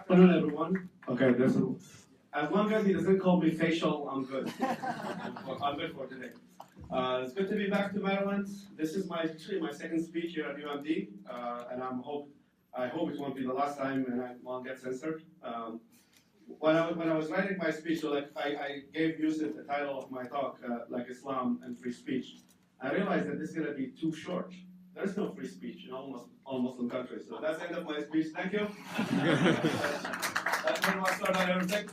afternoon, everyone. Okay, as long as he doesn't call me facial, I'm good. I'm good for today. It's good to be back to Maryland. This is actually my second speech here at UMD, and I hope it won't be the last time and I won't get censored. When I was writing my speech, so I gave Yusuf the title of my talk, like Islam and free speech. I realized that this is going to be too short. There's no free speech in almost all Muslim countries. So that's the end of my speech. Thank you. That's when I start on everything.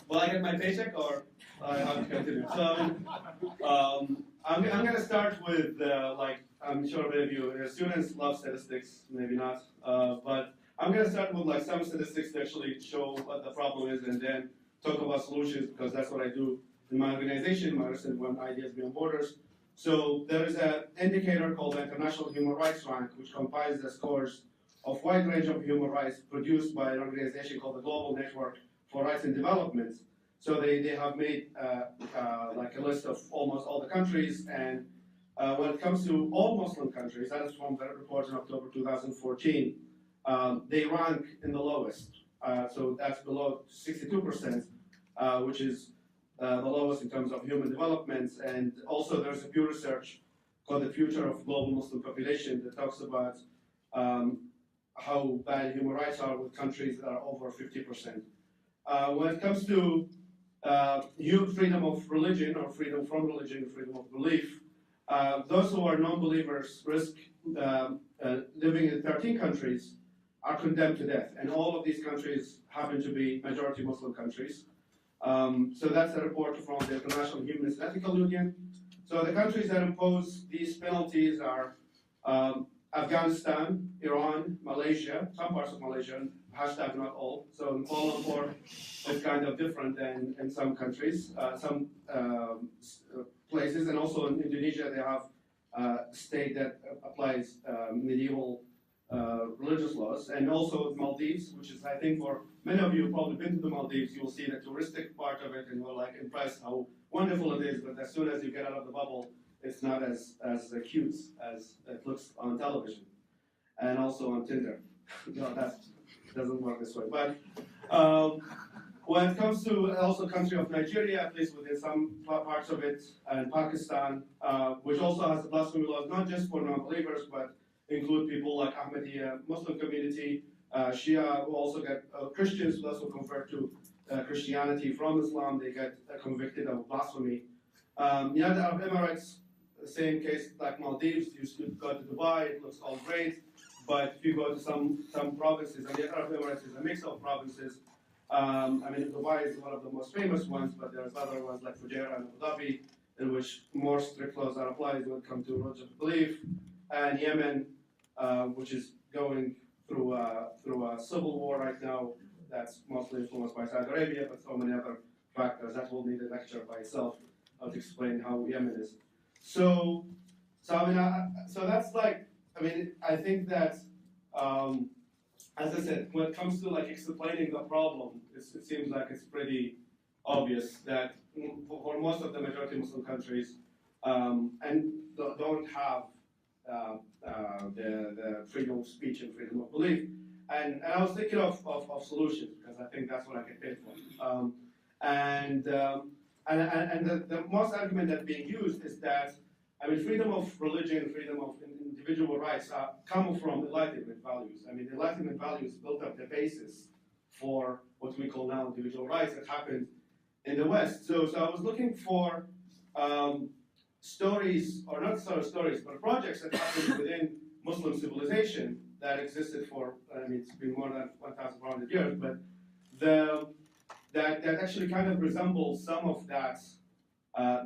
Will I get my paycheck or I'll continue? So I'm going to start with, I'm sure many of you, students love statistics, maybe not, but I'm going to start with some statistics to actually show what the problem is and then talk about solutions, because that's what I do in my organization, my recent one, Ideas Beyond Borders. So there is an indicator called the International Human Rights Rank, which compiles the scores of a wide range of human rights produced by an organization called the Global Network for Rights and Development. So they have made like a list of almost all the countries, and when it comes to all Muslim countries, that is from the report in October 2014, they rank in the lowest. So that's below 62%, which is the lowest in terms of human development. And also there's a Pew Research called The Future of Global Muslim Population that talks about how bad human rights are with countries that are over 50%. When it comes to freedom of religion or freedom from religion, freedom of belief, those who are non-believers risk living in 13 countries are condemned to death. And all of these countries happen to be majority Muslim countries. So that's a report from the International Humanist Ethical Union. So the countries that impose these penalties are Afghanistan, Iran, Malaysia, some parts of Malaysia, hashtag not all. So in Kuala Lumpur, it's kind of different than in some countries, some places, and also in Indonesia they have a state that applies medieval religious laws, and also Maldives, which is, I think, for many of you who've probably been to the Maldives, you'll see the touristic part of it, and you're impressed how wonderful it is. But as soon as you get out of the bubble, it's not as cute as it looks on television, and also on Tinder. No, that doesn't work this way. But when it comes to also country of Nigeria, at least within some parts of it, and Pakistan, which also has blasphemy laws, not just for non-believers, but include people like Ahmadiyya, Muslim community, Shia, who also get Christians, who also convert to Christianity from Islam, they get convicted of blasphemy. United Arab Emirates, the same case like Maldives. You go to Dubai, it looks all great, but if you go to some provinces, and the Arab Emirates is a mix of provinces. I mean, Dubai is one of the most famous ones, but there's other ones like Fujairah and Abu Dhabi, in which more strict laws are applied when it comes to religious belief, and Yemen, which is going through a civil war right now that's mostly influenced by Saudi Arabia, but so many other factors. That will need a lecture by itself to explain how Yemen is. So that's I think that, as I said, when it comes to explaining the problem, it seems like it's pretty obvious that for most of the majority Muslim countries, and don't have the freedom of speech and freedom of belief. And I was thinking of solutions, because I think that's what I get paid for. And the most argument that's being used is that, freedom of religion, freedom of individual rights come from Enlightenment values. The Enlightenment values built up the basis for what we call now individual rights that happened in the West. So I was looking for stories, or not sort of stories, but projects that happened within Muslim civilization that existed for, it's been more than 1,400 years, but that actually kind of resembles some of that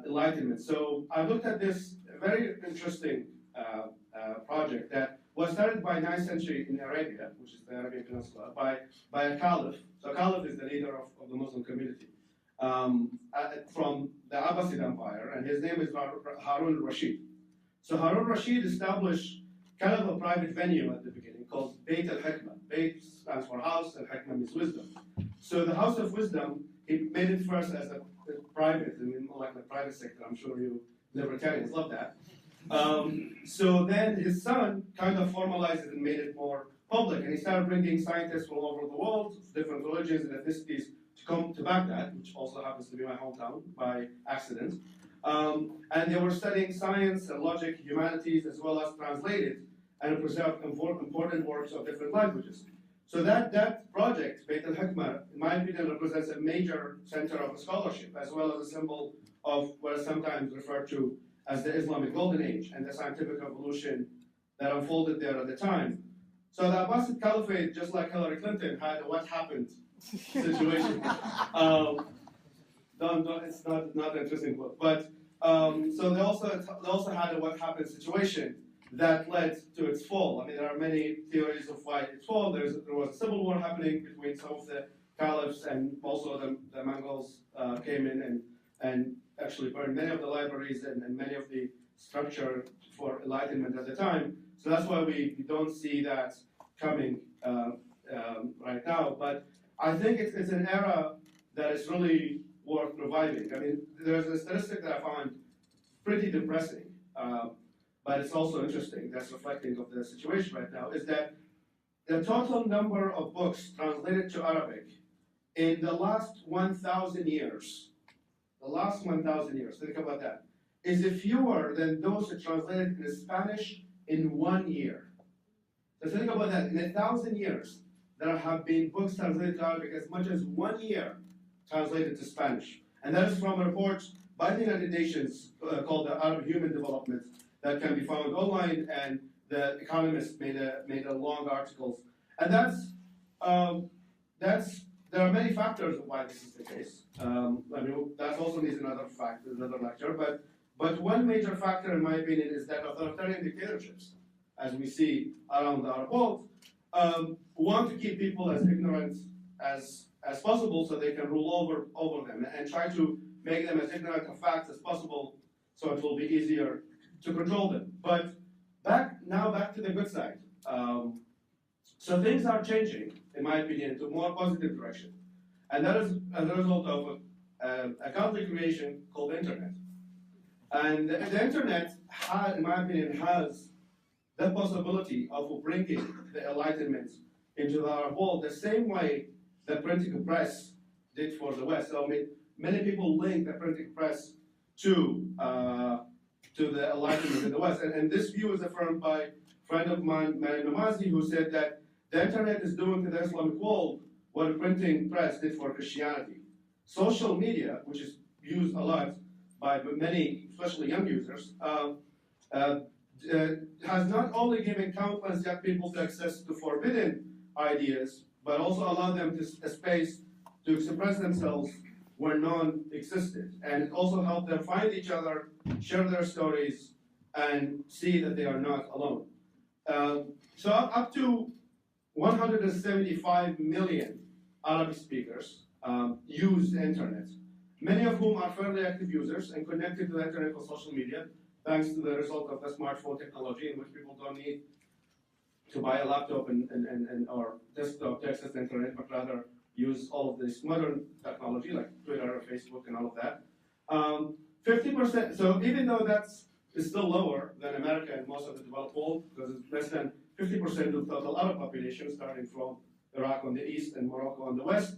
Enlightenment. So I looked at this very interesting project that was started by 9th century in Arabia, which is the Arabian Peninsula, by a caliph. So a caliph is the leader of the Muslim community from the Abbasid Empire, and his name is Harun al-Rashid. So Harun al-Rashid established kind of a private venue at the beginning called Bayt al-Hikmah. Bayt stands for house, and Hikmah means wisdom. So the House of Wisdom, he made it first as a private, more like the private sector. I'm sure you libertarians love that. So then his son kind of formalized it and made it more public, and he started bringing scientists from all over the world, different religions and ethnicities, to come to Baghdad, which also happens to be my hometown by accident. And they were studying science and logic, humanities, as well as translated and preserved important works of different languages. So that project, Beit al-Hikmah, in my opinion, represents a major center of scholarship, as well as a symbol of what is sometimes referred to as the Islamic Golden Age and the scientific revolution that unfolded there at the time. So the Abbasid Caliphate, just like Hillary Clinton, had a what happened situation. It's not an interesting book, but so they also had a what happened situation that led to its fall. I mean, there are many theories of why it fall. There was a civil war happening between some of the caliphs, and also the Mongols came in and actually burned many of the libraries and many of the structure for enlightenment at the time. So that's why we don't see that coming right now. But I think it's an era that is really worth reviving. I mean, there's a statistic that I found pretty depressing, but it's also interesting, that's reflecting of the situation right now, is that the total number of books translated to Arabic in the last 1,000 years, think about that, is fewer than those that translated in Spanish in 1 year. So think about that, in 1,000 years, there have been books translated to Arabic as much as 1 year translated to Spanish. And that is from a report by the United Nations called the Arab Human Development that can be found online, and the Economist made a long articles. And there are many factors of why this is the case. I mean, that also needs another lecture, but one major factor, in my opinion, is that authoritarian dictatorships, as we see around the Arab world, want to keep people as ignorant as possible so they can rule over them and try to make them as ignorant of facts as possible so it will be easier to control them. But back to the good side. So things are changing, in my opinion, to a more positive direction. And that is as a result of a country creation called the internet. And the internet, in my opinion, has the possibility of bringing the Enlightenment into the Arab world the same way the printing press did for the West. So I mean, many people link the printing press to the Enlightenment in the West. And this view is affirmed by a friend of mine, Mary Namazi, who said that the internet is doing to the Islamic world what the printing press did for Christianity. Social media, which is used a lot by many, especially young users, has not only given countless young people to access to forbidden ideas, but also allowed them a space to express themselves where none existed. And it also helped them find each other, share their stories, and see that they are not alone. So up to 175 million Arabic speakers use the internet, many of whom are fairly active users and connected to the internet or social media, thanks to the result of the smartphone technology, in which people don't need to buy a laptop or desktop to access the internet, but rather use all of this modern technology like Twitter or Facebook and all of that. 50%, so even though that's still lower than America and most of the developed world, because it's less than 50% of the total Arab population, starting from Iraq on the east and Morocco on the west,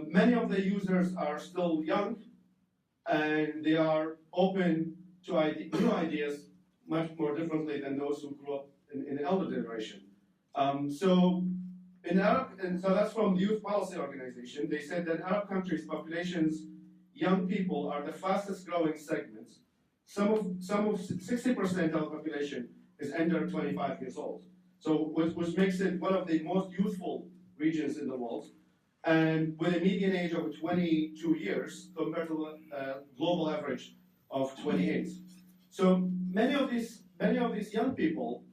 many of the users are still young, and they are open to new ideas much more differently than those who grew up in the elder generation. So in Arab, and so that's from the Youth Policy Organization. They said that Arab countries' populations, young people are the fastest growing segments. Some of 60% of the population is under 25 years old. So which makes it one of the most youthful regions in the world, and with a median age of 22 years compared to the global average of 28. So many of these young people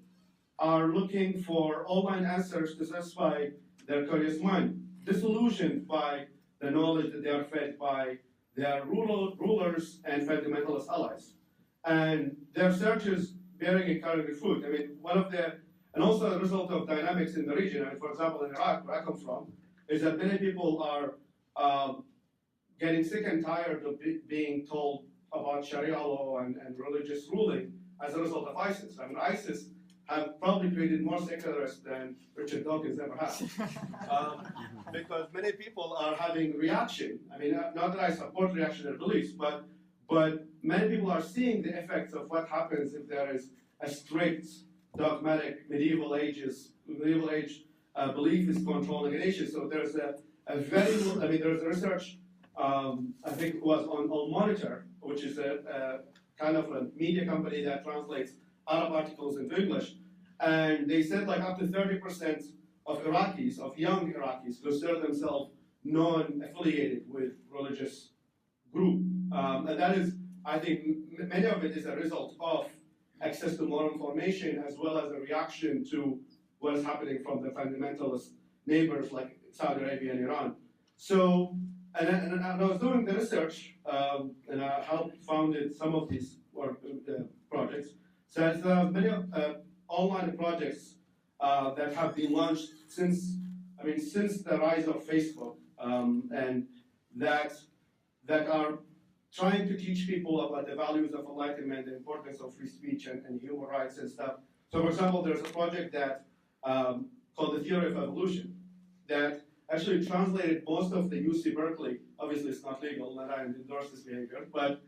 are looking for online answers to satisfy their curious mind, disillusioned by the knowledge that they are fed by their rulers and fundamentalist allies. And their search is bearing encouraging fruit. I mean, and also a result of dynamics in the region. I mean, for example, in Iraq, where I come from, is that many people are getting sick and tired of being told about Sharia law and religious ruling as a result of ISIS. I mean, ISIS have probably created more secularists than Richard Dawkins ever had. Because many people are having reaction. I mean, not that I support reactionary beliefs, but many people are seeing the effects of what happens if there is a strict, dogmatic medieval age belief is controlling a nation. So there's there's a research, I think it was on al-Mutar, which is a kind of a media company that translates Arab articles into English. And they said like up to 30% of Iraqis, of young Iraqis, consider themselves non-affiliated with religious group. And that is, I think, many of it is a result of access to more information as well as a reaction to what is happening from the fundamentalist neighbors like Saudi Arabia and Iran. So, and I was doing the research, and I helped founded some of these projects. So there's many online projects that have been launched since the rise of Facebook, and that are trying to teach people about the values of enlightenment, the importance of free speech and human rights and stuff. So, for example, there's a project that called the Theory of Evolution that actually translated most of the UC Berkeley. Obviously, it's not legal, and I endorse this behavior, but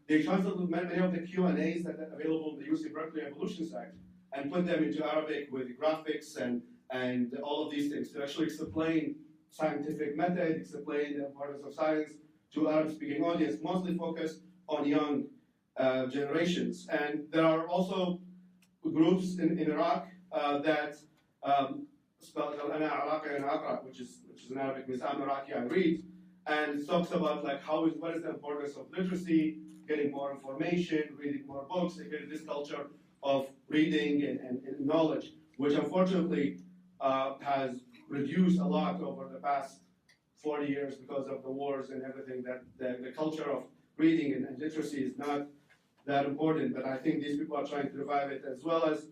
they translated many of the Q&As that are available on the UC Berkeley Evolution site and put them into Arabic with graphics and all of these things to actually explain scientific method, explain the importance of science to Arab-speaking audience, mostly focused on young generations. And there are also groups in Iraq that spelled Ana Iraqi and Aqra, which is in Arabic means I'm Iraqi, I read, and it talks about like what is the importance of literacy, getting more information, reading more books. They created this culture of reading and knowledge, which unfortunately has reduced a lot over the past 40 years because of the wars and everything. That the culture of reading and literacy is not that important, but I think these people are trying to revive it, as well as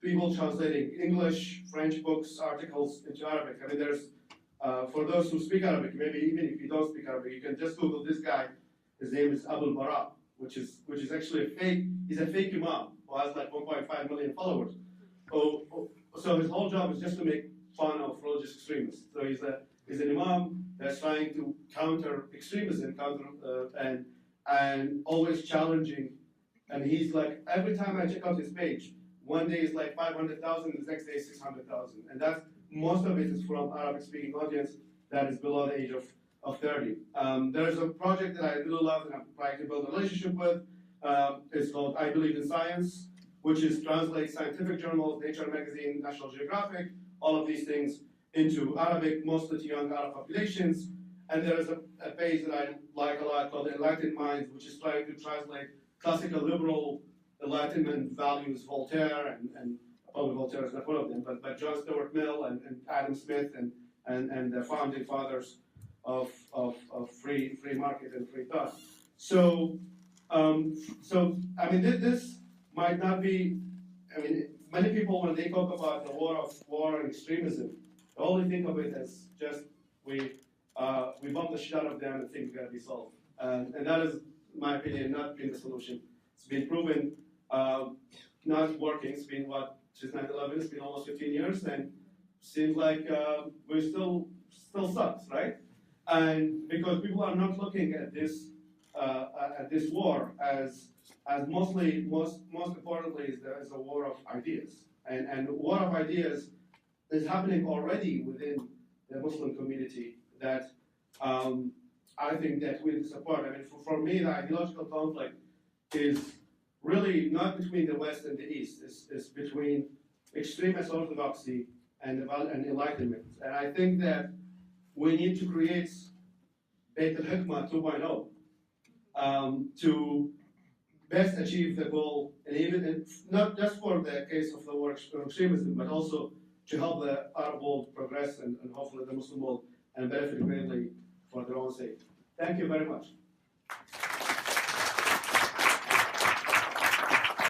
people translating English, French books, articles into Arabic. I mean, there's, for those who speak Arabic, maybe even if you don't speak Arabic, you can just Google this guy. His name is al-Mutar, which is actually a fake, he's a fake imam who has like 1.5 million followers. So his whole job is just to make fun of religious extremists. So he's an imam that's trying to counter extremism, and always challenging. And he's like, every time I check out his page, one day is like 500,000, the next day is 600,000. And that's, most of it is from Arabic-speaking audience that is below the age of 30. There's a project that I really love and I'm trying to build a relationship with. It's called I Believe in Science, which is translate scientific journals, Nature magazine, National Geographic, all of these things into Arabic, mostly to young Arab populations. And there is a page that I like a lot called Enlightened Minds, which is trying to translate classical liberal Enlightenment values, Voltaire, and probably Voltaire is not one of them, but John Stuart Mill and Adam Smith and the founding fathers of free market and free thought. So I mean, this might not be. I mean, many people when they talk about the war and extremism, they only think of it as just we bomb the shit out of them and think it's gonna be solved. And that is, in my opinion, not been the solution. It's been proven not working. It's been since 9/11, it's been almost 15 years, and seems like we're still sucks, right? And because people are not looking at this war as most importantly is a war of ideas, and war of ideas is happening already within the Muslim community that I think that we need to support. I mean, for me, the ideological conflict is really not between the West and the East. It's between extremist orthodoxy and enlightenment. And I think that we need to create Beit al-Hikmah 2.0 to best achieve the goal, and even not just for the case of the war of extremism, but also to help the Arab world progress and hopefully the Muslim world and benefit greatly for their own sake. Thank you very much.